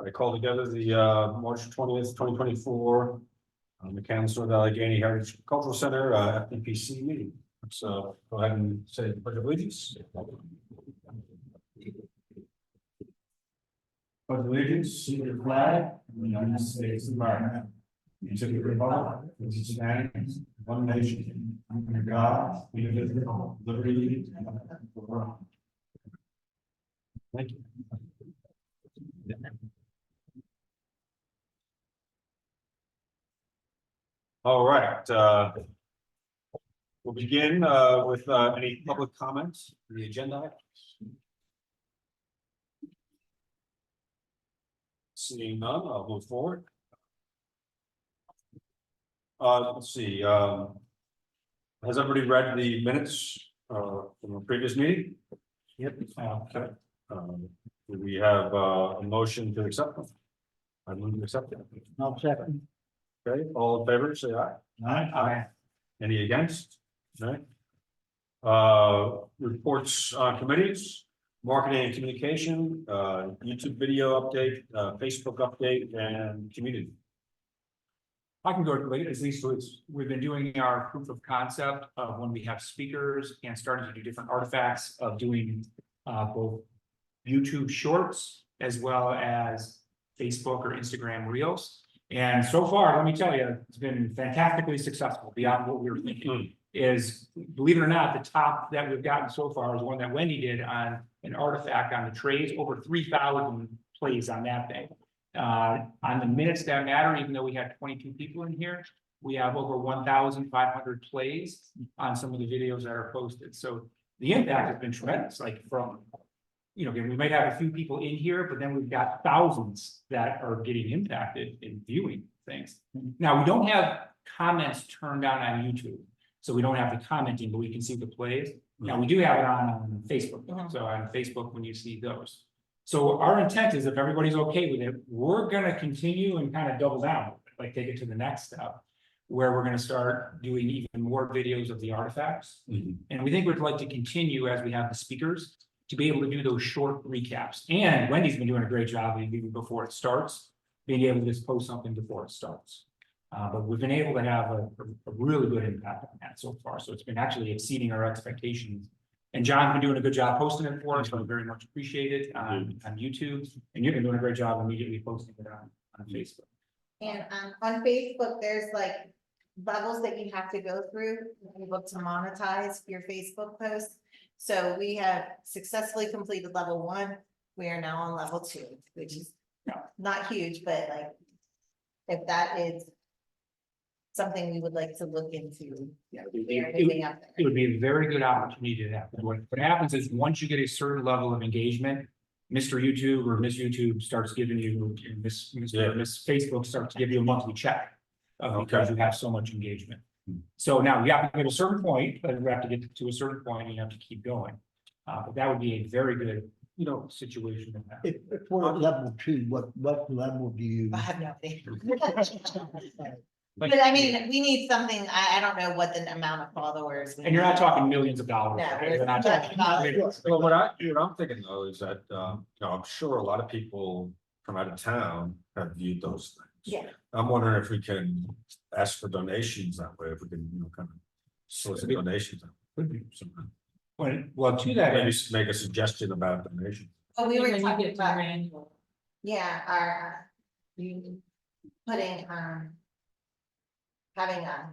I call together the March 20th, 2024 McCann Allegheny Heritage Cultural Center FDPC meeting. So go ahead and say the Pledge of Allegiance. Pledge allegiance to the flag of the United States of America, and to the republic which stands one nation under God, indivisible, liberty and justice for all. Thank you. All right, we'll begin with any public comments on the agenda items. Seeing none, I'll move forward. Let's see. Has everybody read the minutes from the previous meeting? Yep. Okay. Do we have a motion to accept them? I move to accept them. I'll second. Okay, all in favor, say aye. Aye. Any against? No. Reports on committees, marketing and communication, YouTube video update, Facebook update, and community. I can go at least we've been doing our proof of concept of when we have speakers and starting to do different artifacts of doing both YouTube shorts as well as Facebook or Instagram reels. And so far, let me tell you, it's been fantastically successful beyond what we were thinking. Is, believe it or not, the top that we've gotten so far is one that Wendy did on an artifact on the trays, over 3,000 plays on that thing. On the minutes that matter, even though we had 22 people in here, we have over 1,500 plays on some of the videos that are posted. So the impact has been tremendous, like from, you know, again, we might have a few people in here, but then we've got thousands that are getting impacted in viewing things. Now, we don't have comments turned on YouTube, so we don't have the commenting, but we can see the plays. Now, we do have it on Facebook, so on Facebook, when you see those. So our intent is, if everybody's okay with it, we're gonna continue and kind of double down, like take it to the next step, where we're gonna start doing even more videos of the artifacts. And we think we'd like to continue, as we have the speakers, to be able to do those short recaps. And Wendy's been doing a great job even before it starts, being able to just post something before it starts. But we've been able to have a really good impact on that so far. So it's been actually exceeding our expectations. And John's been doing a good job posting it for us, so I very much appreciate it on YouTube. And you've been doing a great job immediately posting it on Facebook. And on Facebook, there's like levels that you have to go through to be able to monetize your Facebook posts. So we have successfully completed level 1. We are now on level 2, which is not huge, but like, if that is something we would like to look into. Yeah, it would be a very good opportunity to have. What happens is, once you get a certain level of engagement, Mr. YouTube or Miss YouTube starts giving you, Miss Facebook starts to give you a monthly check because you have so much engagement. So now you have to get a certain point, but we have to get to a certain point and you have to keep going. But that would be a very good, you know, situation to have. If we're at level 2, what level do you? I have no idea. But I mean, we need something, I don't know what the amount of followers. And you're not talking millions of dollars. No, Right? We're not talking millions. Well, what I'm thinking though is that, you know, I'm sure a lot of people from out of town have viewed those things. Yeah. I'm wondering if we can ask for donations that way, if we can, you know, kind of solicit donations. Could be. Well, to that Maybe end, make a suggestion about donations. Well, we were When you talking get to about, your annual. yeah, our, you putting, having a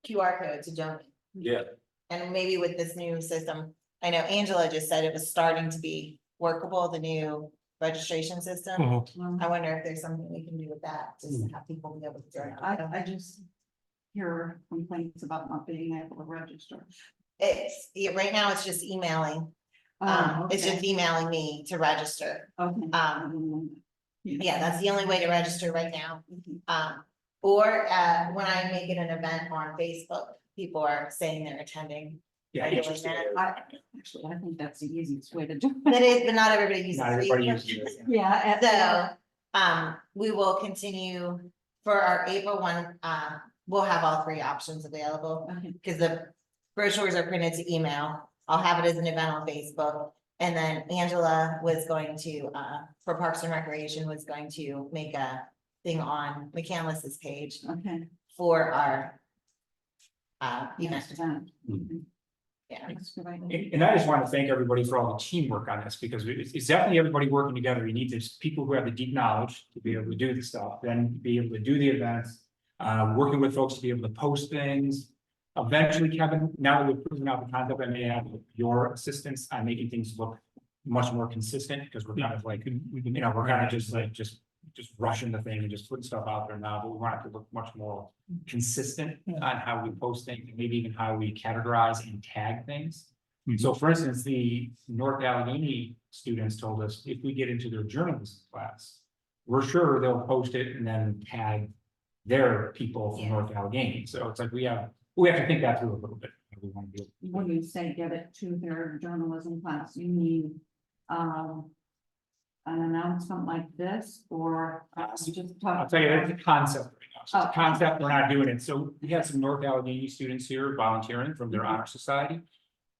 QR code to donate. Yeah. And maybe with this new system, I know Angela just said it was starting to be workable, the new registration system. I wonder if there's something we can do with that, just to have people be able to join. I just hear complaints about not being able to register. It's, right now, it's just emailing. It's just emailing me to register. Okay. Yeah, that's the only way to register right now. Or when I make it an event on Facebook, people are saying they're attending. yeah, Doing interesting. that. Actually, I think that's the easiest way to do That it. is, but not everybody uses Not everybody Facebook. uses it. Yeah. So, we will continue for our April 1, we'll have all 3 options available. Okay. Because the brochures are printed to email. I'll have it as an event on Facebook. And then Angela was going to, for Parks and Recreation, was going to make a thing on McCandless's page Okay. for our event. Next event. Yeah. That's a good idea. And I just want to thank everybody for all the teamwork on this, because it's definitely everybody working together. You need this people who have the deep knowledge to be able to do the stuff, then be able to do the events. Working with folks to be able to post things. Eventually, Kevin, now that we've proven out the concept, I may have your assistance on making things look much more consistent, because we're kind of like, we're kind of just like, just rushing the thing and just putting stuff out there now, but we want it to look much more consistent on how we post things, and maybe even how we categorize and tag things. So for instance, the North Allegheny students told us if we get into their journalism class, we're sure they'll post it and then tag their people from Yeah. North Allegheny. So it's like we have to think that through a little bit. We want to do. When you say get it to their journalism class, you mean, an announcement like this, or just talk? I'll tell you, that's a concept right now. So it's a Oh. concept, we're not doing it. So we have some North Allegheny students here volunteering from their honor society.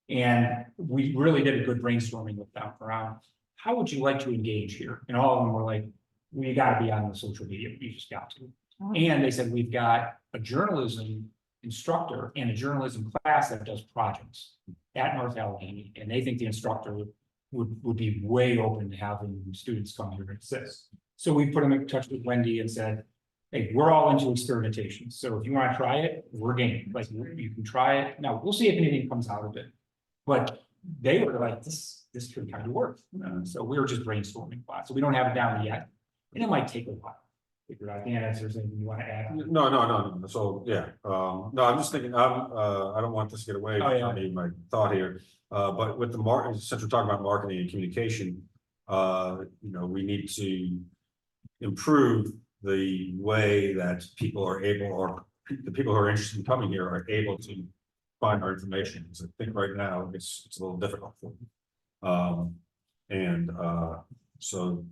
And we really did a good brainstorming with them around, how would you like to engage here? And all of them were like, we gotta be on the social media, you just got to. Oh. And they said, we've got a journalism instructor and a journalism class that does projects at North Allegheny, and they think the instructor would be way open to having students come here and assist. So we put them in touch with Wendy and said, hey, we're all into experimentation, so if you want to try it, we're game, like, you can try it. Now, we'll see if anything comes out of it. But they were like, this could kind of work. So we were just brainstorming a lot, so we don't have it down yet, and it might take a while. Figure out, Dan, if there's anything you want to add. No. So, yeah, no, I'm just thinking, I don't want this to get away Oh, yeah. from me, my thought here. But with the since we're talking about marketing and communication, we need to improve the way that people are able, or the people who are interested in coming here are able to find our information. Because I think right now it's a little difficult for them. So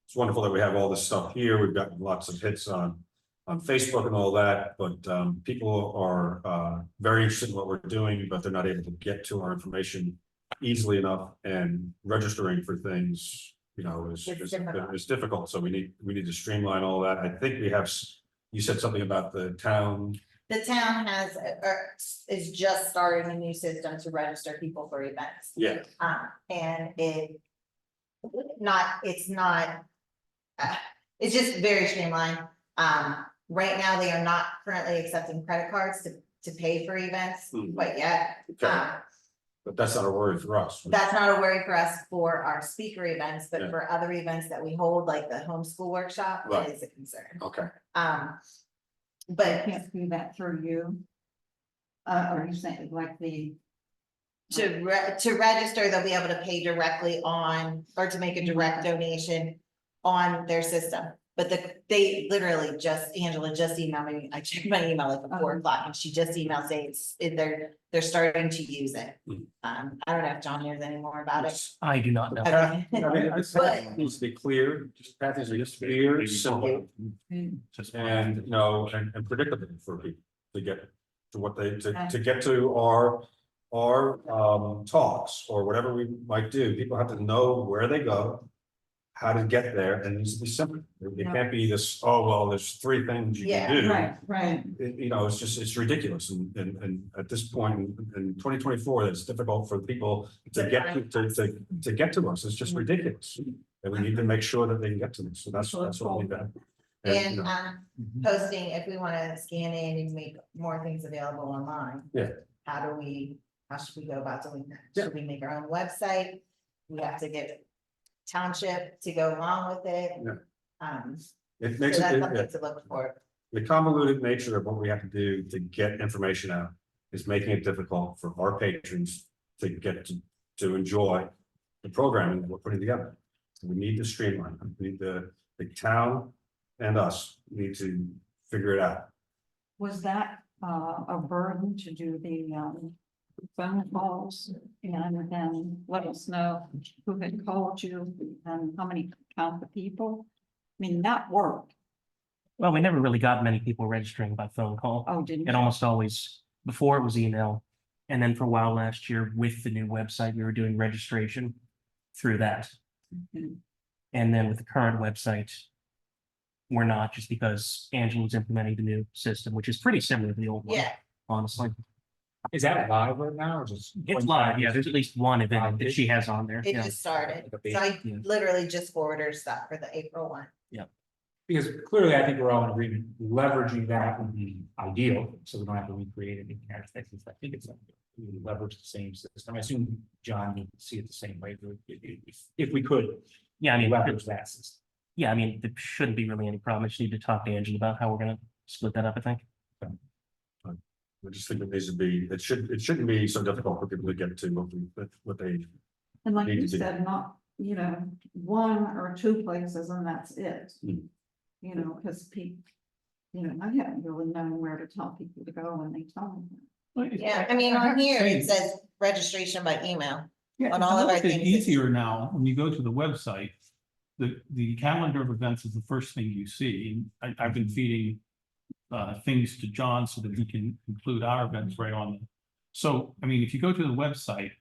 it's wonderful that we have all this stuff here. We've gotten lots of hits on Facebook and all that, but people are very interested in what we're doing, but they're not able to get to our information easily enough, and registering for things, is difficult. So we need to streamline all that. I think we have, you said something about the town. The town is just starting a new system to register people for events. Yeah. And it's just very streamlined. Right now, they are not currently accepting credit cards to pay for events quite yet. Okay. But that's not a worry for us. That's not a worry for us for our speaker events, but Yeah. for other events that we hold, like the homeschool workshop, Right. it is a concern. Okay. They But can't do that through you. Or you saying like the, to register, they'll be able to pay directly on, or to make a direct donation on their system. But they literally Angela just emailed me, I checked my email like at 4 o'clock, and she just emailed saying they're starting to use it. I don't know if John knows any more about it. I do not know. Okay. I mean, this But- needs to be clear, path is just clear, simple, and, and predictable for people to get to what they, to get to our talks or whatever we might do. People have to know where they go, how to get there, and it needs to be simple. It can't be this, oh, well, there's 3 things you can do. right. It's ridiculous, and at this point in 2024, it's difficult for people to get to get to us. It's just ridiculous, and we need to make sure that they can get to us. So that's what we've done. And posting, if we want to scan in and make more things available online. Yeah. How should we go about doing that? Yeah. Should we make our own website? We have to get township to go along with it. Yeah. It So makes that's it, something to look for. the convoluted nature of what we have to do to get information out is making it difficult for our patrons to get to enjoy the programming that we're putting together. So we need to streamline. We need the town and us need to figure it out. Was that a burden to do the phone calls and then let us know who had called you and how many count the people? I mean, that worked. Well, we never really got many people registering by phone call. Oh, didn't It you? almost always, before it was email, And then for a while last year with the new website, we were doing registration through that. Mhm. And then with the current website, we're not, just because Angela's implementing the new system, which is pretty similar to the old one, Yeah, honestly. Is that live right now or just? It's live, yeah, there's at least one event that she has on there. it Yeah. just started. Like a beta, So I yeah. literally just forwarded her stuff for the April one. Because clearly I think we're all in agreement, leveraging that would be ideal, so we don't have to recreate any kind of things. I think it's we would leverage the same system. I assume John would see it the same way, if we could Yeah, I mean, leverage that system. yeah, I mean, there shouldn't be really any problem. I just need to talk to Angela about how we're gonna split that up, I think. I just think it needs to be, it shouldn't be so difficult for people to get to what they, And like Need you to be. said, not, one or two places and that's it. Hmm. Because people, I haven't really known where to tell people to go when they tell me. Yeah, I mean, on here, it says registration by email. Yeah, on it's a all of little our bit things, easier now, when you go to the website, the calendar of events is the first thing you see. And I've been feeding things to John so that he can include our events right on them. So, I mean, if you go to the website,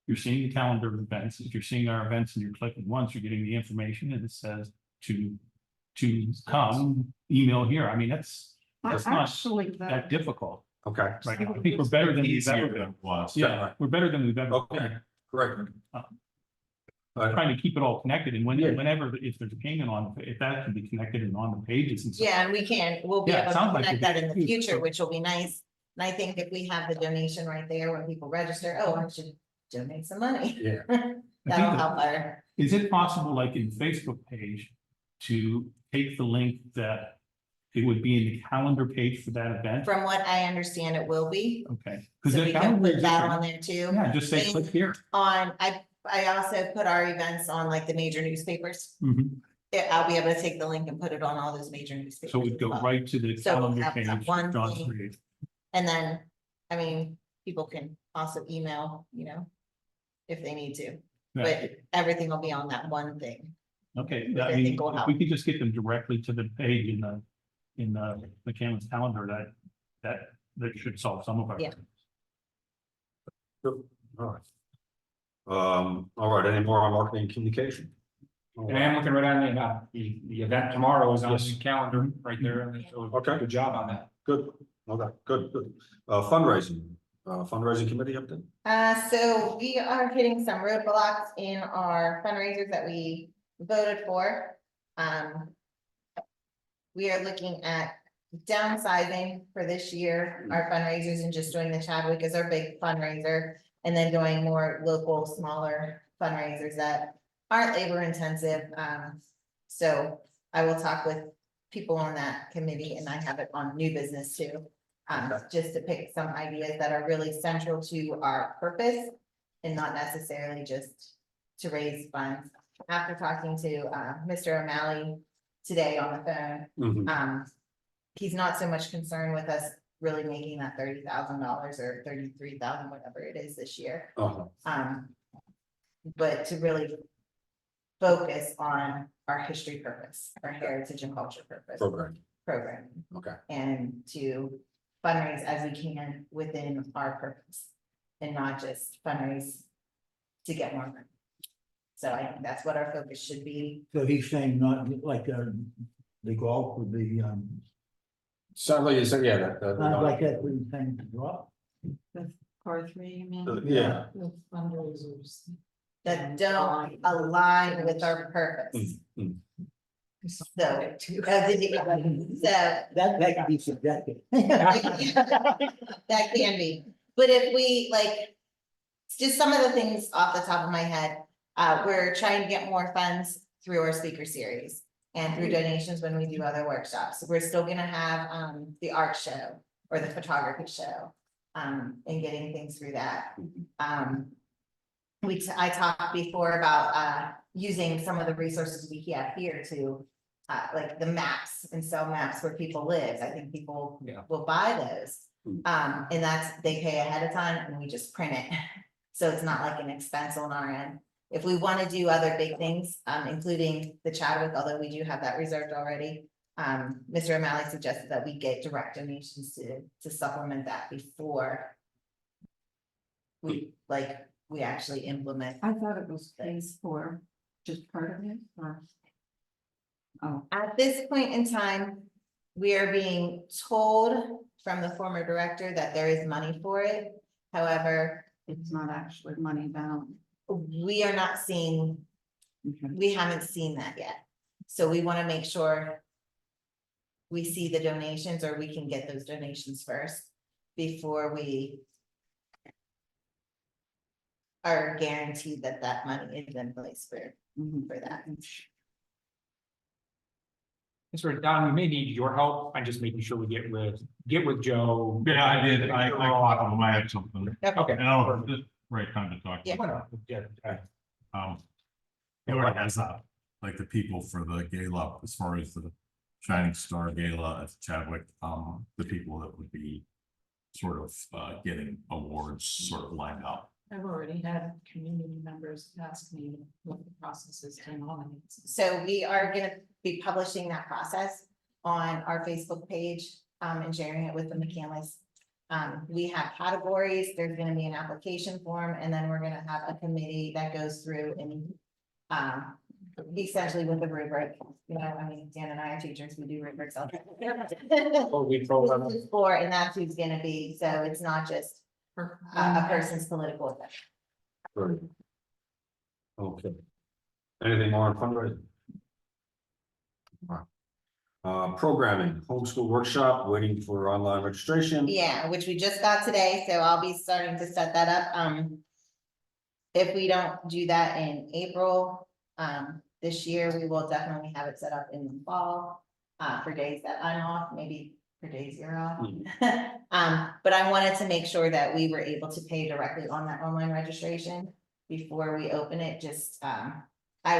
you're seeing the calendar of events. If you're seeing our events and you're clicking once, you're getting the information and it says to come, email here. I mean, that's not Actually, that difficult. okay. Right now, I think we're better than we've ever been. Was. Yeah, we're better than we've ever Okay, been. correct. Trying to keep it all connected and Yeah. whenever, if there's a payment on, if that can be connected and on the pages and stuff. Yeah, and we'll be Yeah, it able to sounds like connect that in the it's- future, which will be nice. And I think if we have the donation right there when people register, oh, I should donate some money. Yeah. That'll that- help our, Is it possible, like in Facebook page, to take the link that it would be in the calendar page for that event? from what I understand, it will be. Okay. Because So the we can calendar put is that on different. there too. Yeah, just say click here. I also put our events on like the major newspapers. Mhm. Yeah, I'll be able to take the link and put it on all those major newspapers. So it would as go well. right to the So we'll calendar have page. that one John's thing. created. And then, I mean, people can also email, if they need to, Yeah. but everything will be on that one thing. Okay, which I I mean, think will if help. we could just get them directly to the page in the Cameron's calendar, that should solve some of our. Yeah. Good. All right. All right, any more on marketing and communication? And I am looking right on the event tomorrow is on Yes. the calendar right there, and so Okay. good job on that. Good, okay, good. Fundraising committee update? So we are hitting some roadblocks in our fundraisers that we voted for. We are looking at downsizing for this year, our fundraisers, and just doing the Chadwick as our big fundraiser. And then doing more local, smaller fundraisers that aren't labor intensive. So I will talk with people on that committee, and I have it on new business too. Just to pick some ideas that are really central to our purpose and not necessarily just to raise funds. After talking to Mr. O'Malley today on the phone, Mhm. he's not so much concerned with us really making that $30,000 or 33,000, whatever it is this year. Uh-huh. But to really focus on our history purpose, our heritage and culture purpose program, Okay, and to fundraise as we can within our purpose and not just fundraise to get more money. So I think that's what our focus should be. So he's saying not like, the golf would be, sadly, you said, yeah, not like that, we think to drop. Part three, you mean? yeah. The fundraisers. That don't align with our purpose. Mm, So, That could be subjective. that can be, but if we like, just some of the things off the top of my head, we're trying to get more funds through our speaker series and through donations when we do other workshops. We're still gonna have, the art show or the photography show, and getting things through that. I talked before about, using some of the resources we have here to, like the maps and sell maps where people live. I think people Yeah. will buy those. And they pay ahead of time and we just print it. So it's not like an expense on our end. If we want to do other big things, including the Chadwick, although we do have that reserved already. Mr. O'Malley suggested that we get direct donations to supplement that before we actually implement. I thought it was phase 4, just part of it, or? Oh, At this point in time, we are being told from the former director that there is money for it. However, it's not actually money down. we are not seeing, Okay. we haven't seen that yet. So we want to make sure we see the donations, or we can get those donations first before we are guaranteed that that money is in place Mhm. for that. And sort of, Don, we may need your help. I'm just making sure we get with Joe. Yeah, I did. I We're all- caught them. I had something. Okay. And I don't know, this right time to talk. Yeah. It already has like the people for the gala, as far as the Shining Star Gala at Chadwick, the people that would be sort of getting awards sort of lined up. I've already had community members ask me what the process is to nominate. So we are gonna be publishing that process on our Facebook page, and sharing it with the McCandless. We have categories, there's gonna be an application form, and then we're gonna have a committee that goes through and, essentially with the rubric, you know, I mean, Dan and I are teachers, we do rubrics all the time. Oh, we told them. This is for, and that's who's gonna be, so it's not just a person's political effect. Right. Okay. Anything more on fundraising? Programming, homeschool workshop, waiting for online registration. Yeah, which we just got today, so I'll be starting to set that up, if we don't do that in April, this year, we will definitely have it set up in the fall, for days that I'm off, maybe for days you're off. But I wanted to make sure that we were able to pay directly on that online registration before we open it, just, I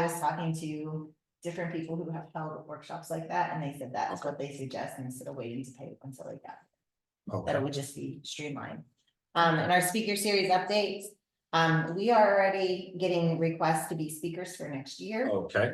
was talking to different people who have held workshops like that, and they said that's what they suggest instead of waiting to pay until like that. That Okay. it would just be streamlined. And our speaker series updates, we are already getting requests to be speakers for next year. Okay,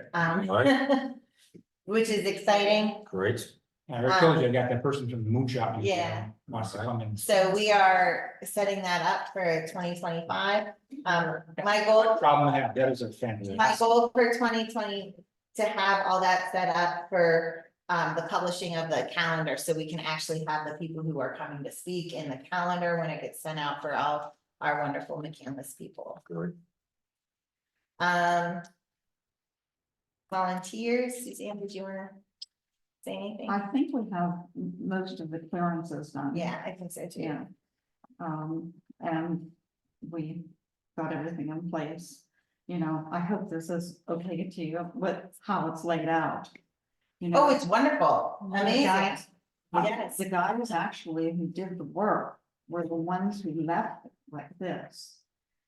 Which is exciting. great. I already told you, I got that person from the Moonshot. Museum Yeah. Wants to come in. So we are setting that up for 2025. My goal, Problem with that, that is a fantastic. my goal for 2020 to have all that set up for the publishing of the calendar, so we can actually have the people who are coming to speak in the calendar when it gets sent out for all our wonderful McCandless people. Great. Volunteers, Suzanne, did you wanna say anything? I think we have most of the clearances done. Yeah, I think so too. Yeah. And we got everything in place. You know, I hope this is okay to you with how it's laid out. You know, Oh, it's wonderful, the amazing. guys- Yes. The guys actually who did the work were the ones who left it like this.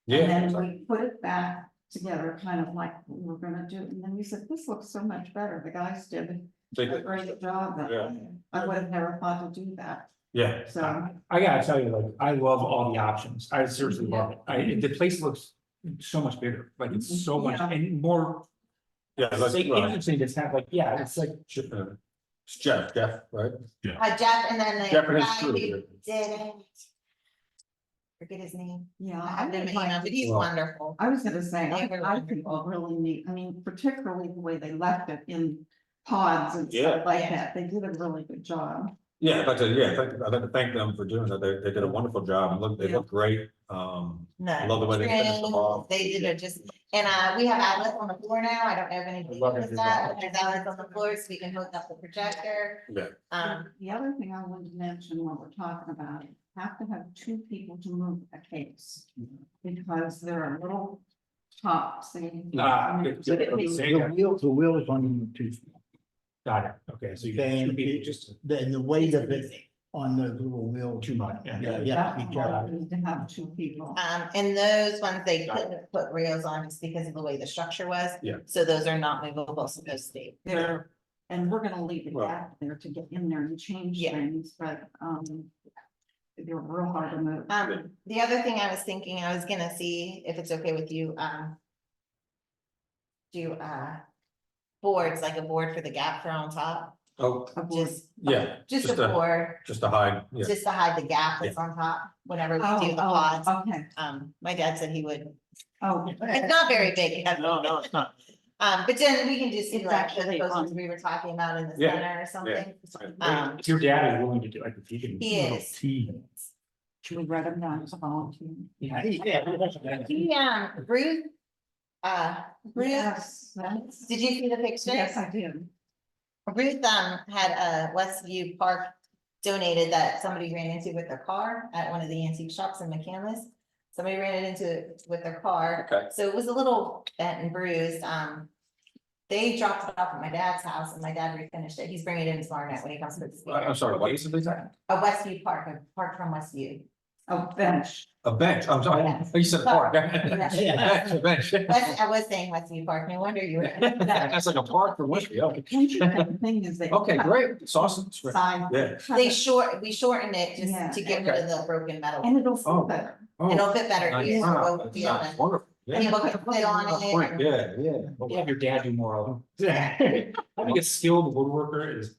And then Yeah, we put it back together, kind of like we were gonna do, and then we said, this looks so much better. The guys did a great job. Yeah. I would have never thought to do that, yeah, so. I gotta tell you, like, I love all the options. I seriously love it. The place looks so much bigger, like it's so much Yeah. and more. yeah, let's, Interesting, it's not like, yeah, it's like. it's Jeff, right? Jeff, and then the Jeff and his guy crew, who yeah. did it. Forget his name. Yeah, I I have would him in like email, to but he's Well- wonderful. I was gonna say, They were I think wonderful. really neat, I mean, particularly the way they left it in pods and Yeah. stuff like Yeah. that, they did a really good job. Yeah, I'd like to thank them for doing that. They did a wonderful job. Look, they look great. I No, love the way they finished them off. They did it just, and we have outlets on the floor now. I don't know if anybody love it. knows that, but there's outlets on the floor so we can hook up the projector. Yeah, The other thing I wanted to mention while we're talking about it, have to have 2 people to move a case. Because there are little tops. The wheel is on two, Got it, okay, so you got then two people just the weight of it on those little wheels. too much. Yeah, Yeah. you have to be That's careful. why we need to have 2 people. And those ones, they couldn't put rails on just because of the way the structure was. Yeah. So those are not movable, so those stay. There, and we're gonna leave it Well- back there to get in there and change Yeah. things, but, they're real hard to move. The other thing I was thinking, I was gonna see if it's okay with you, do boards, like a board for the gap for on top. Oh, just, yeah, just just a a, board, just to hide, yeah. just to hide the gap that's on top, whenever we do the pods. Okay, My dad said he would, oh. it's not very big. No, it's not. But then we can just do It's like actually the posters on- we were talking about in the Yeah, center or something. If your dad is willing to do, like, if you can. He is. Should we write them down as a volunteer? Yeah. Ruth, Ruth, Yes. did you see the picture? Yes, I did. Ruth, had a Westview Park donated that somebody ran into with their car at one of the antique shops in McCandless. Somebody ran it into with their car. Okay. So it was a little bent and bruised. They dropped it off at my dad's house and my dad refinished it. He's bringing it in tomorrow night when he comes to the. I'm sorry, what is it? A Westview Park, a park from Westview. Oh, bench. A bench, I'm sorry, Yeah. you said park. Yeah. A bench. I was saying Westview Park, no wonder you were. That's like a park for Whiskey, okay. The thing is they. Okay, great, it's awesome. It's great. Sign. Yeah. We shortened it Yeah. just to get rid of the broken metal. And it'll Oh. feel better. Oh, It'll fit better. nice. Easier to Wow, roll, that yeah. sounds wonderful. Yeah. People can fit on it. Yeah, yeah. We'll have your dad do more of them. Having a skilled woodworker is.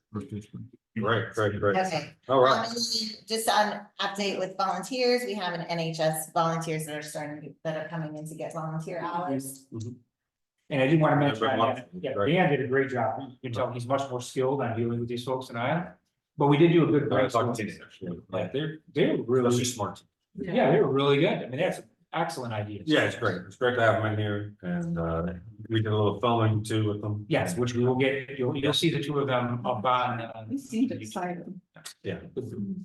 Great, great, great. Okay. All right. And then just on update with volunteers, we have an NHS volunteers that are that are coming in to get volunteer hours. And I do want to mention, Every month. yeah, Right. Dan did a great job. You can tell he's much more skilled on dealing with these folks than I am. But we did do a good. Talking brainstorm. teenagers, yeah. Like they're really, Especially smart. yeah, they were really good. I mean, that's excellent ideas. Yeah, it's great. It's great to have them in here and we did a little filming too with them. Yes, which we will get, you'll see the two of them up on. They seemed excited. Yeah.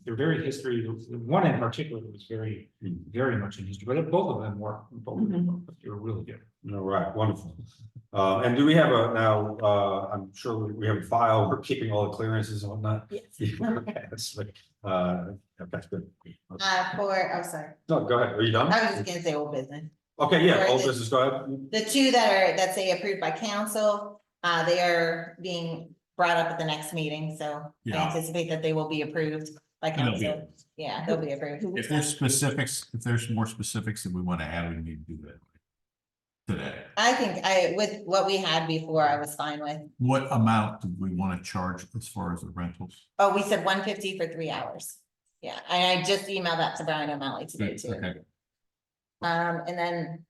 They're very history, the one in particular was very, very much in history, but both of them were, they were really good. All right, wonderful. And do we have I'm sure we have a file, we're keeping all the clearances and whatnot. Yes. Okay, that's like, that's good. Sorry, No, go ahead. Are you done? I was just gonna say old business. Okay, yeah, for old the- business, go ahead. The two that say approved by council, they are being brought up at the next meeting, so I Yeah. anticipate that they will be approved by They'll be council. Yeah, they'll be approved. If there's specifics, if there's more specifics that we want to add, we need to do that today. I think with what we had before, I was fine with. What amount do we want to charge as far as the rentals? Oh, we said 150 for 3 hours. Yeah, and I just emailed that to Brian O'Malley today too. Okay. And then,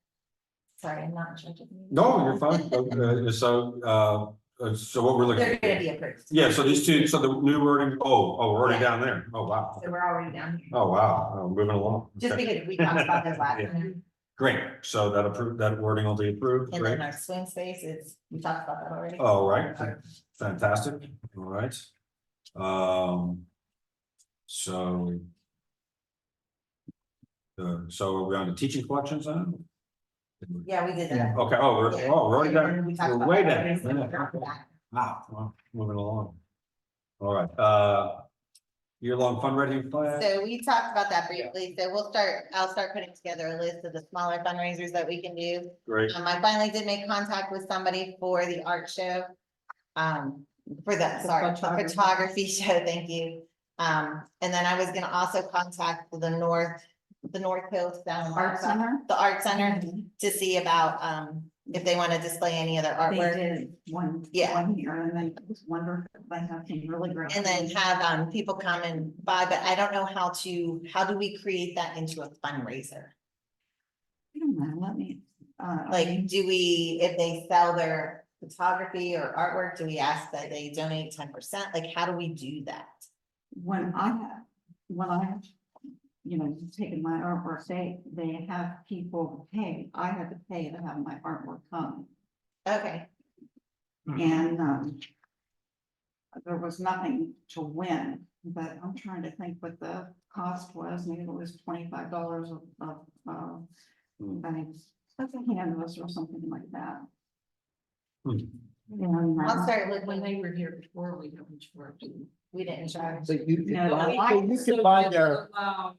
sorry, I'm not in charge of. No, you're fine. So what we're looking They're at. gonna be approved. Yeah, so these two, so the new wording, we're already Yeah. down there. Oh, wow. So we're already down here. Oh, wow. Moving along. Just Okay. because we talked about this last Yeah. time. Great. So that wording will be approved. And Great. then our swing spaces, we talked about that already. All right, fantastic. All right. So. So are we on the teaching collections then? Yeah, we did that. Okay, we're already Yeah, down. we talked We're about way that down. already, so we're done with that. Wow, well, moving along. All right, year-long fundraising plan. So we talked about that briefly, so I'll start putting together a list of the smaller fundraisers that we can do. Great. I finally did make contact with somebody for the art show. For the photography show, thank you. And then I was gonna also contact the North Hills down. Art Center? The art center to see about, if they want to display any other They artwork. did one here, and I was wondering if they have some really great. And then have, people come and buy, but I don't know how do we create that into a fundraiser? I don't know, let me, Like, do we, if they sell their photography or artwork, do we ask that they donate 10%? Like, how do we do that? when I have, taken my artwork, they have people pay, I had to pay to have my artwork come. Okay, And, there was nothing to win, but I'm trying to think what the cost was, maybe it was $25 of canvas or something like that. And, I'll start When looking, they were here before, we haven't charged them. we didn't charge. So you No, can buy their, Allow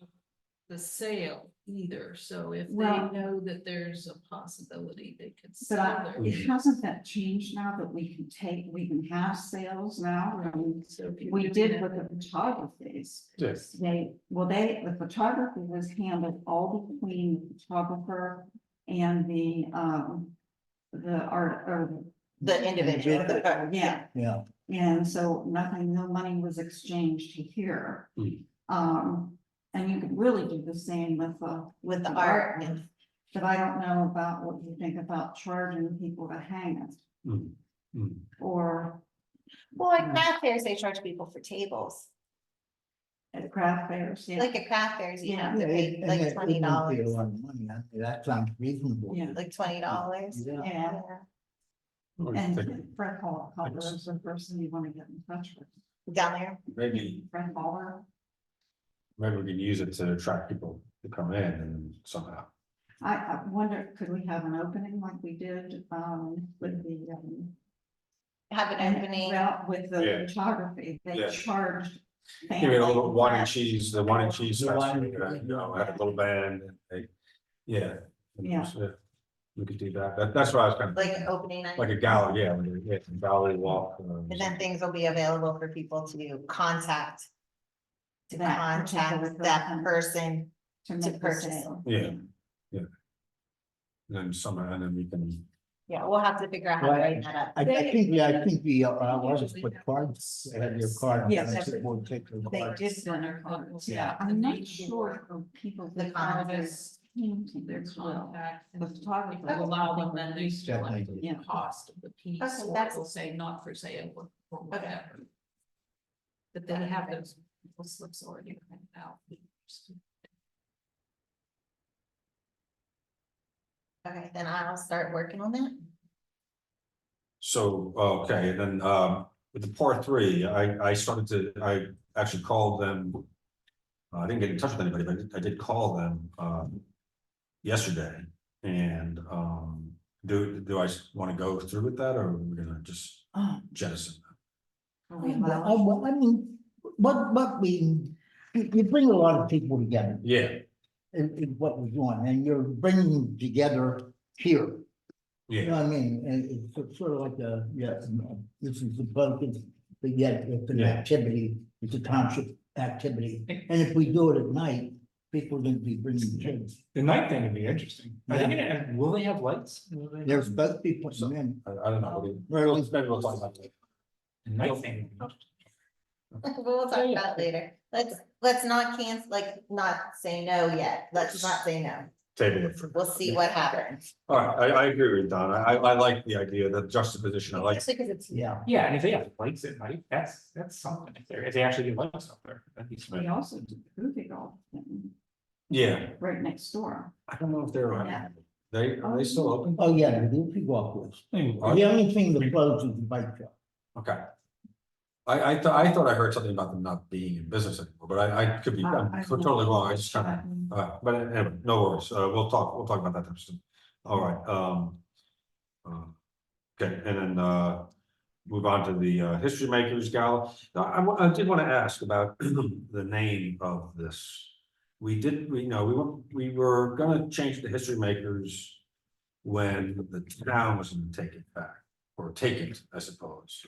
the sale either, so if they Well- know that there's a possibility they could But sell their. hasn't that changed now that we can have sales now? I mean, So if you we do did that- with the photographies. Yes. The photography was handled all between the photographer and the art or. The individual. Yeah, yeah, And so nothing, no money was exchanged here. And you could really do the same With the art and But I don't know about what you think about charging people to hang it, Mm, mm. or well, like craft fairs, they charge people for tables. at craft fairs, yeah. Like at craft fairs, you have to Yeah, pay and like it wouldn't be a $20, lot of money. That sounds reasonable. Yeah. like $20. Yeah. Yeah, What do you think? and Fred Hall is the person you want to get in touch with. Down there. Maybe, Fred Haller. maybe we can use it to attract people to come in and somehow. I wonder, could we have an opening like we did, with the, Have an opening. well, with the Yeah. photography, they Yeah. charged. Give it a little family wine and press. cheese, the wine and cheese, The fest, wine and you cheese, know, had a little band, and they, yeah. Yeah. We could do that, that's what I was kind of, Like an opening night. like a gallery, yeah, like a gallery walk. And then things will be available for people to contact. To That contact particular that person. To to make the purchase. sale. Yeah. And then somehow, and then we can, Yeah, we'll have to figure out how to Well, write that up. I think the, artists put cards, they had your card. Yes, and people take their They cards. did dinner cards, Yeah. yeah, I'm not sure of people The that artists, painting their as well. contact. The photographer. To allow them then to select Definitely. the Yeah. cost of the piece, Okay, or that's- it'll say not for sale or whatever. But they have those slips already printed out. Okay, then I'll start working on that. so, okay, and then, with the part three, I actually called them. I didn't get in touch with anybody, but I did call them, yesterday, and, do I want to go through with that, or are we gonna just jettison that? Are we Well, allowed? I mean, what you bring a lot of people together, Yeah, is what we're doing, and you're bringing them together here. You know yeah, what I mean, and it's sort of like a, yeah, this is the focus, but yet it's an Yeah. activity, it's a township activity. And if we do it at night, people are gonna be bringing kids. The night thing would be interesting. Are they Yeah. gonna, will they have lights? Will they- There's both people putting them in. I don't know, what do you- Or at least maybe we'll talk about that. The night thing. would be interesting. We'll talk about it later. Let's not cancel, like, not say no yet. Let's not say no. Table it for. We'll see what happens. All right, I agree with Don, I like the idea, the juxtaposition, I like, Especially because it's. Yeah. Yeah, and if they have lights at night, that's something. If they actually get lights up there, that'd be We sweet. also did the movie golf thing yeah, right next door. I don't know if they're, Yeah. are they still open? Oh, yeah, the goofy golf course. Are The only thing that closes is the bike shop. Okay. I thought I heard something about them not being in business anymore, but I could be, I'm I- totally wrong, I just kind of, but anyway, no worries, we'll talk about that soon. All right, okay, and then, move on to the, History Makers Gala. Now, I did want to ask about the name of this. We were gonna change it to History Makers when the town was gonna take it back, or take it, I suppose.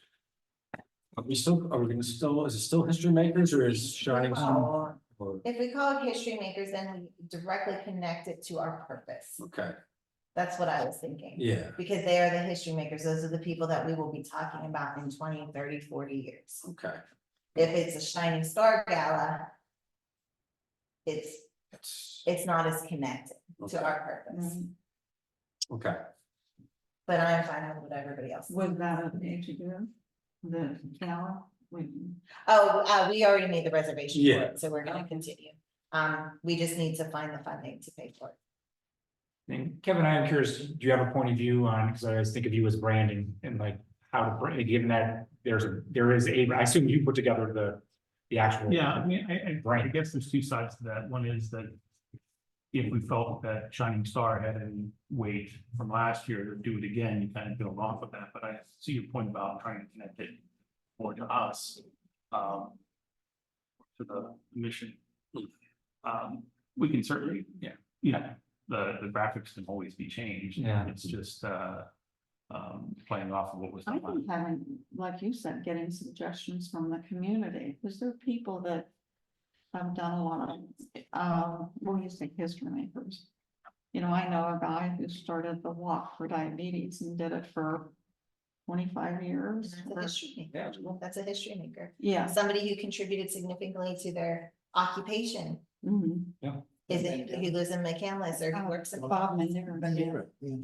Are we gonna still, is it still History Makers or is Shining Star? Or- If we call it history makers, then we directly connect it to our purpose. Okay, That's what I was thinking. yeah, Because they are the history makers. Those are the people that we will be talking about in 20, 30, 40 years. okay. If it's a Shining Star Gala, it's not as connected to our purpose, Okay, but I'm fine with what everybody else. Was that a day to do? The gala? Oh, we already made the reservation for Yeah. it, so we're gonna continue. We just need to find the funding to pay for it. And Kevin, I am curious, do you have a point of view on, because I always think of you as branding and like how to brand, given that there is I assume you put together the actual. Yeah, I mean, I Right. guess there's two sides to that. One is that if we felt that Shining Star had any weight from last year to do it again, you kind of build off of that. But I see your point about trying to connect it more to us, to the mission. We can certainly, the graphics can always be changed. Yeah. It's just, playing off of what was I done. think having, like you said, getting suggestions from the community, because there are people that have done a lot of, what do you say, history makers. You know, I know a guy who started the Walk for Diabetes and did it for 25 years. That's a history maker. That's a history maker. Yeah. Somebody who contributed significantly to their occupation. Mhm. Is it who lives in McCandless or who works in? Bob Manera, Been yeah. there, yeah.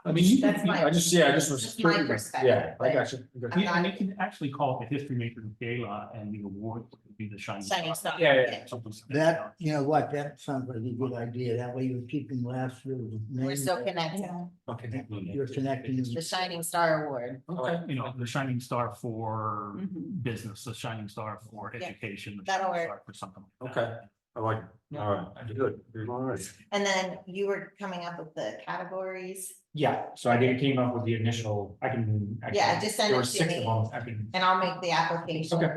I mean, you That's can, my- I just, yeah, I just was. That's my perspective, Yeah, I but- got you. I got you. and you can actually call it the History Maker Gala, and the award would be the Shining Shining Star. Star. Yeah. Something like That, you know what, that sounds like a good idea. That way you're keeping last year's We're name. still connected. Yeah. Okay. You're connecting. The Shining Star Award. Okay. You know, the Shining Star for Mhm. business, the Shining Star for Yeah, education. the that'll Shining work. Star For something. like Okay, that. I like it. All right, good. All right. And then you were coming up with the categories, Yeah, so I came up with the initial, I can. Yeah, just send there it were to 6 of me. them. I can. and I'll make the application. Okay.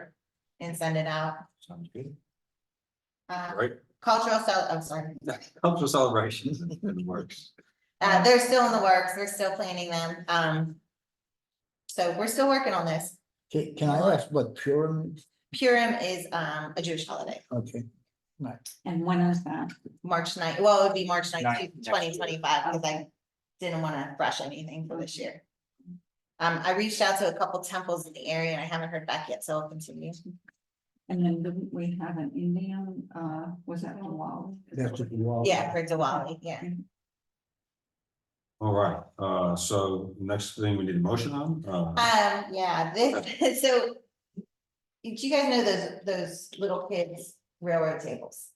And send it out. Sounds good. Right, I'm sorry. cultural celebrations in the works. They're still in the works. We're still planning them. So we're still working on this. Can I ask what Purim? Purim is, a Jewish holiday, Okay, And when is that? March 9th. Well, it would be March 9th, Ninth, next year. 2025, because I didn't want to rush anything for this year. I reached out to a couple temples in the area and I haven't heard back yet, so I'll continue. And then didn't we have an Indian, was that Diwali? that's what you all. Yeah, for Diwali, yeah. All right, so next thing we need a motion on, Yeah, this, so. Do you guys know those little kids railroad tables?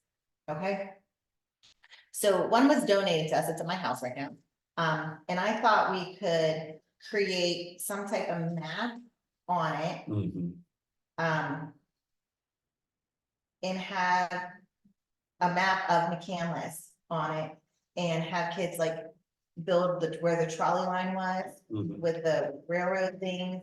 Okay. So one was donated to us, it's at my house right now. And I thought we could create some type of map on it. mhm, And have a map of McCandless on it and have kids like build where the trolley line was mhm. with the railroad thing.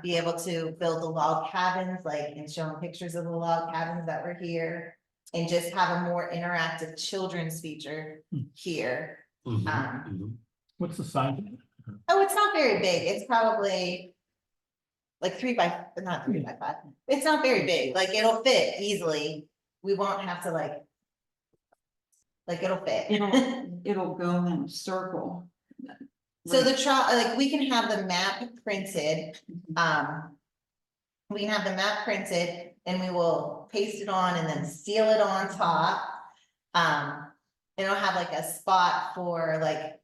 Be able to build the log cabins, like, and show them pictures of the log cabins that were here. And just have a more interactive children's feature here. Mhm, Um, mhm. What's the size? Oh, it's not very big, it's probably. Like not 3x5, it's not very big, like it'll fit easily, we won't have to like. Like it'll fit. It'll go in a circle. So like, we can have the map printed, we can have the map printed and we will paste it on and then seal it on top. And it'll have like a spot for like.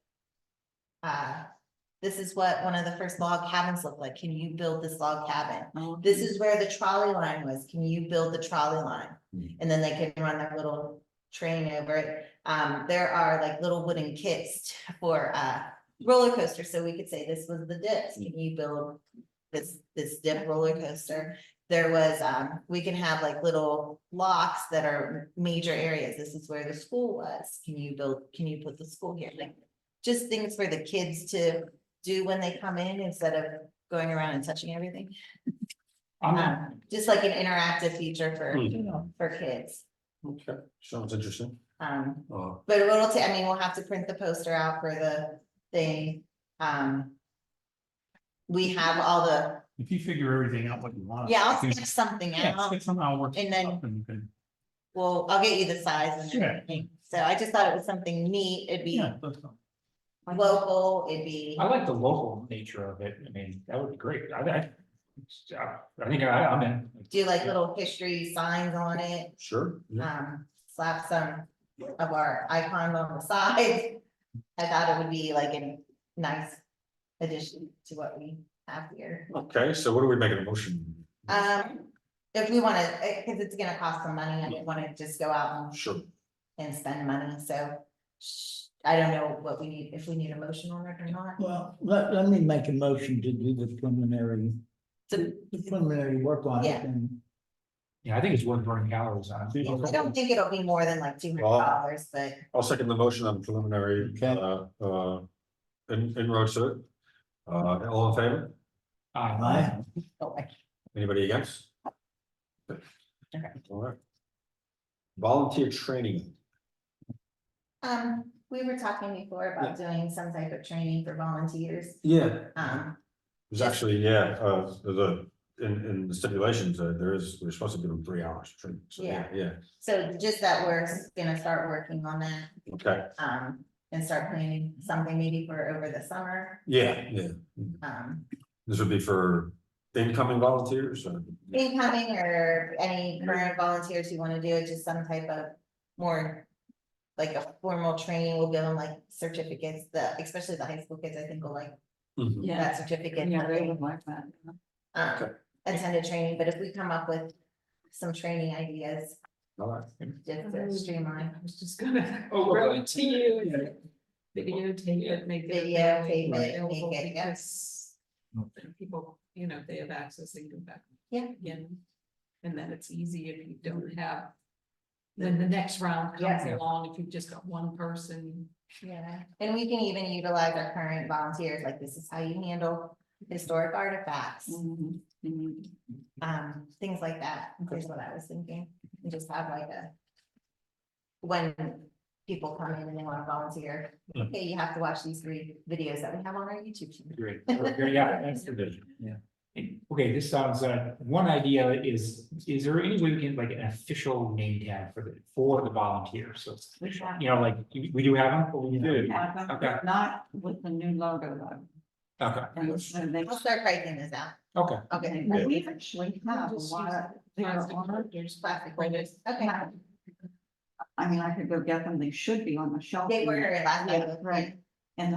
This is what one of the first log cabins looked like, can you build this log cabin? This is where the trolley line was, can you build the trolley line? And then they can run their little train over it. There are like little wooden kits for roller coasters, so we could say this was the dips, can you build this dip roller coaster? There was, we can have like little locks that are major areas, this is where the school was, can you put the school here? Like, just things for the kids to do when they come in instead of going around and touching everything. Just like an interactive feature for kids. Okay, sounds interesting. But it'll take, I mean, we'll have to print the poster out for the thing. We have all the, If you figure everything out what you want. yeah, I'll you sketch something can- Yeah, out. sketch something out, work And it then- up, and you can, Well, I'll get you the size and Yeah. everything. So I just thought it was something neat. It'd be yeah, that's fine. local, it'd be, I like the local nature of it. I mean, that would be great. I think I'm in. do like little history signs on it. Sure. Yeah. Slap some of our icons on the side. I thought it would be like a nice addition to what we have here. Okay, so what are we making a motion? If we wanna, cause it's gonna cost some money, I didn't wanna just go out Sure. and spend money, so. I don't know what we need, if we need a motion on it or not. Well, let me make a motion to do the preliminary, So, the preliminary work on it Yeah. and. Yeah, I think it's worth burning calories on. I don't think it'll be more than like $200, but I'll second the motion on preliminary, Okay. inroads to it. All in favor? Aye. oh, Anybody against? Okay. Okay. All right. Volunteer training. we were talking before about doing some type of training for volunteers. Yeah. Um, There's actually, in the stipulations, we're supposed to give them 3 hours. of training. So, Yeah. Yeah, so just that we're gonna start working on that. okay. and start planning something maybe for over the summer. Yeah. This would be for incoming volunteers or? Incoming or any current volunteers who want to do it, just some type of more. Like a formal training, we'll give them like certificates, especially the high school kids, I think will like Mhm. Yeah, that certificate. yeah, they would like that. Okay. Attended training, but if we come up with some training ideas, All right. just to streamline. I was just gonna. Oh, throw really? it to you. Videotape it, make it. Videotape it, available make it, yeah. because then people, if they have access, they can go back. Yeah. Again, and then it's easy if you don't have. Then the next round comes Yeah. along, if you've just got one person. Yeah, and we can even utilize our current volunteers, like this is how you handle historic artifacts, Mhm, mhm. things like that, is what I was thinking. And just have like a. When people come in and they want to volunteer, okay, you have to watch these 3 videos that we have on our YouTube channel. Great, yeah, that's the vision, yeah. Okay, this sounds, one idea is there any way we can like an official name tag for the volunteers? So, it's official. Like, we do have them? We do. Yeah, but Okay. not with the new logo though. Okay, And so they. I'll start pricing this out. okay. Okay. Well, we actually have a Just lot use of, there plastic are, folders, Plastic folders. Okay. I mean, I could go get them, they should be on the shelf. They were last Yeah, time. right, and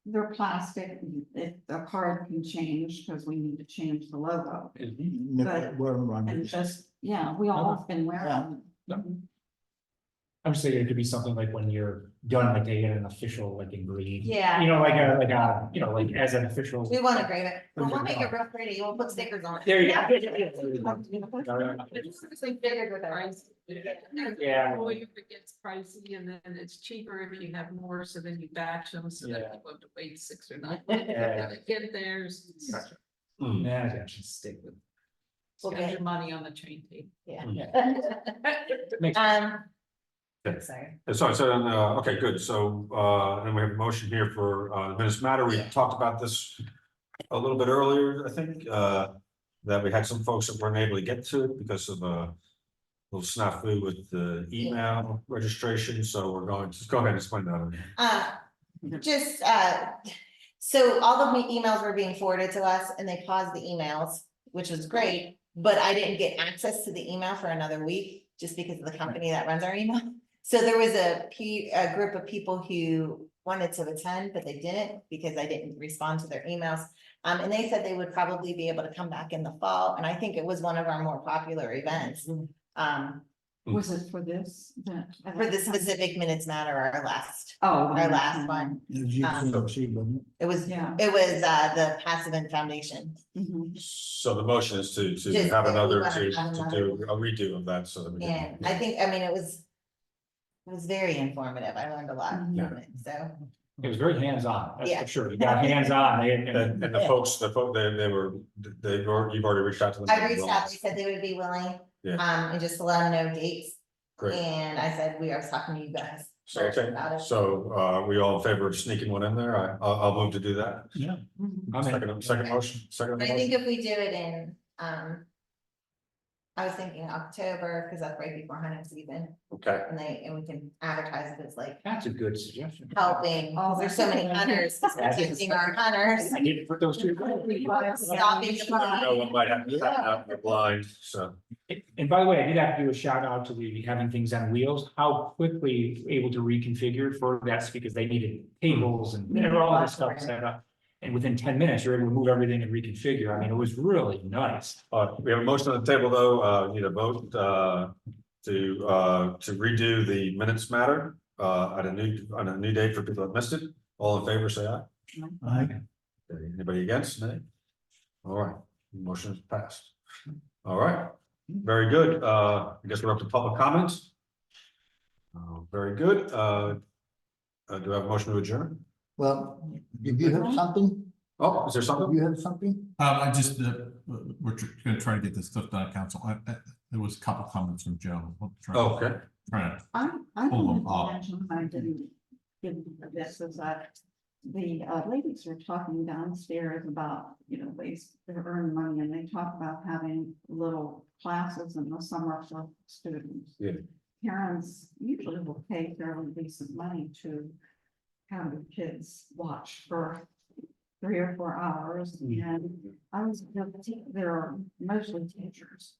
they're plastic, if the card can change, because we need to change the logo. And just, yeah, we all have been wearing them. I'm just saying it could be something like when you're done, like they get an official like engraved. Yeah. Like as an official. We want to grade it, but we'll make it real pretty, we'll put stickers on it. There you go. It's like bigger with price. Yeah. Or if it gets pricey and then it's cheaper if you have more, so then you batch them, so that Yeah. people have to wait 6 or 9 months. Yeah. to Get theirs. Gotcha. Hmm. Yeah, I should stick with. Spend your money on the chain tape. Yeah. Makes- Okay. Sorry. So, okay, good. So, and we have a motion here for, the minutes matter. We talked about this a little bit earlier, I think, that we had some folks that weren't able to get to it because of a little snafu with the email registration. So we're going to, go ahead and explain that. Just, so all the emails were being forwarded to us and they paused the emails, which was great. But I didn't get access to the email for another week, just because of the company that runs our email. So there was a group of people who wanted to attend, but they didn't because I didn't respond to their emails. And they said they would probably be able to come back in the fall, and I think it was one of our more popular events. Was it for this? For the specific minutes matter, our last Oh. our last one. It It was, Yeah. the Passive End Foundation. Mhm. So the motion is to Just have that we another, wanna to have do a redo of that, so that we And can. I think, I mean, it was very informative. I learned a lot from it, so. It was very hands-on, that's Yeah. for sure. You got hands-on. And the folks, you've already reached out to them. I reached out, they said they would be willing, Yeah. and just to let them know dates. Great. And I said, we are talking to you guys So, first okay, about it. so, are we all in favor of sneaking one in there? I'll move to do that. Yeah. I'm in. Second motion, second I think motion. if we do it in, I was thinking October, because that's right before hunting season, Okay, and we can advertise it as like That's a good suggestion. helping, because there's so many hunters, protecting our hunters. I didn't put those two. Stopping the no one might have to cut out in the blind, so. And by the way, I did have to do a shout out to the having things on wheels, how quickly able to reconfigure for that, because they needed tables and all this stuff set up. And within 10 minutes, you're able to move everything and reconfigure. I mean, it was really nice. We have a motion on the table, though, need a vote, to redo the minutes matter, on a new date for people that missed it. All in favor, say aye. Okay, anybody against? Nay? All right, motion is passed. All right, very good. I guess we're up to public comments. Very good. Do I have a motion to adjourn? Well, did you have something? Oh, is there something? You have something? I just, gonna try to get this stuff done, council. There was a couple comments from Joe. Oh, okay. Trying to I Pull wanted them to off. mention, I didn't give this, is that the ladies were talking downstairs about, they earn money and they talk about having little classes in the summer for students. Yeah. Parents usually will pay fairly decent money to have the kids watch for 3 or 4 hours, and I was, they're mostly teachers,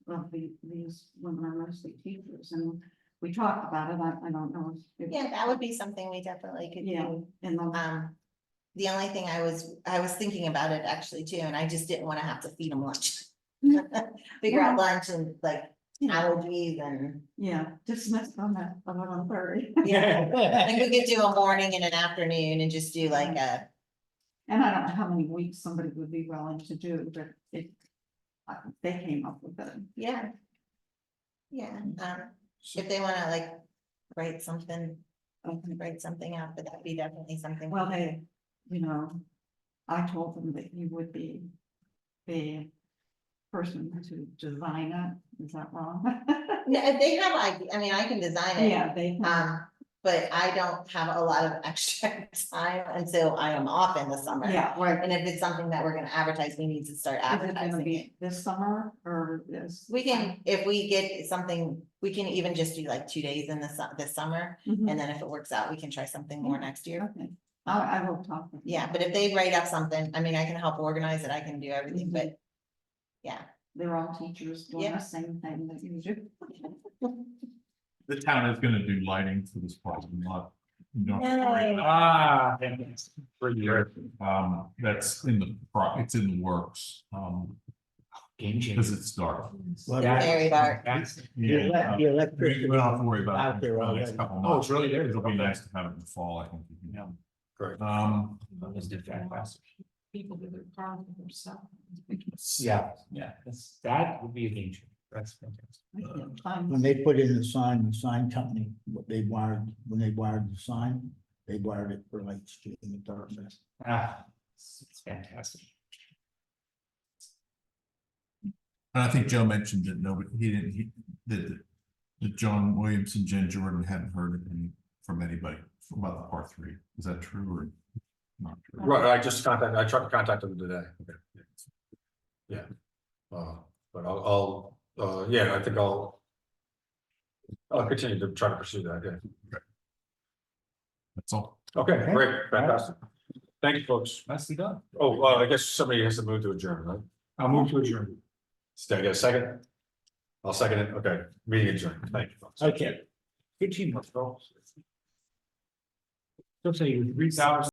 these women are mostly teachers, and we talked about it, I don't know. if- Yeah, that would be something we definitely could Yeah, do. and The only thing I was thinking about it actually too, and I just didn't wanna have to feed them lunch. Figure out lunch and like allergies and, yeah, dismissed them at 11:30. yeah. I think we could do a morning and an afternoon and just do like a, And I don't know how many weeks somebody would be willing to do, but they came up with it. yeah. Yeah, if they wanna like write something out, but that'd be definitely something. Well, I told them that you would be the person to design it, is that wrong? No, they have, I mean, I can design it. Yeah, they. But I don't have a lot of extra time until I am off in the summer. Yeah, right. And if it's something that we're gonna advertise, we need to start Is it gonna advertising it. be this summer or this? We can, if we get something, we can even just do like 2 days in this summer, Mhm. and then if it works out, we can try something more next year. Okay, I will talk. with them. Yeah, but if they write up something, I mean, I can help organize it, I can do everything, Mhm. but. Yeah, They're all teachers doing Yeah. the same thing that you do. The town is gonna do lighting for this parking lot. No, Ah, for your that's in it's in the works, game because changer. it's dark. Well, very dark. That's, The electricity We don't have to worry about out it there for the next already. couple oh, months. it's really there. It'll be nice to have it in the fall, I think. Yeah. Great. Let's do fantastic. People with their car and their cell. Yeah, that would be a game changer. That's fantastic. I can't find- When they put in the sign company, what they wired, when they wired the sign, they wired it for like street in the darkness. It's fantastic. And I think Joe mentioned that that John Williams and Jen Jordan hadn't heard from anybody about the part 3. Is that true or not true? Right, I tried to contact them today. Okay. Yeah. But yeah, I think I'll continue to try to pursue that, yeah. That's all. Okay, great, fantastic. Thank you, folks. Nicely done. Oh, I guess somebody has to move to adjourn, right? I'll move to adjourn. Stay, get a second? I'll second it, okay, meeting adjourned, thank you, folks. Okay. Good teamwork, folks. Don't say you 3 hours.